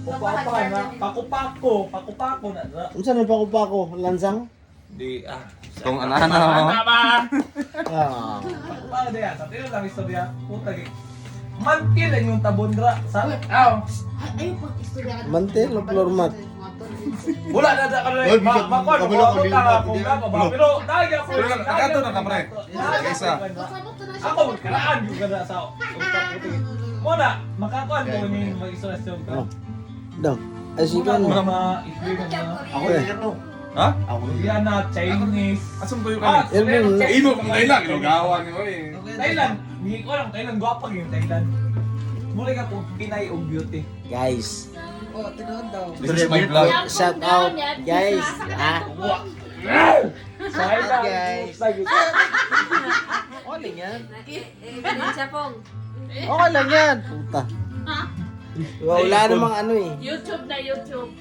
Papa na, pakupako na. Unsa na pako? Lansang? Di Kung ano. ba? Ah. Pakupako diya, sa tiyo lang istorya. Puta gi. Mantil ang yung tabondra sa aw. Ayaw pag istorya ka. Mantel o floor mat? Wala na da ka Oy, na. Makon mo kabalo ko ko din ta ba? ako nga ba. Pero dagya ko. Pero nakato na ka, pre. Isa. Ako magkaraan yung ganda sa utak puti. Muna, makakuan ko ni mag-isolasyon ka. Oh. Daw. Ay sikan Muna mo. mga ikligan na. Ako na ito. Ha? Ako na. Korean na, Chinese. Asam ko yung Ah, kami. Elvin, Thailand. Imo kung Thailand, inugawa niyo eh. Thailand. Hindi ko lang, Thailand. Gwapag yung Thailand. Muli ka po, Pinay o beauty. Guys. This is my vlog. Shout out guys. Ah. Thailand. Guys. Guys. Okay lang yan. Siya pong. Okay lang yan. Puta. Wala namang ano eh. YouTube na YouTube.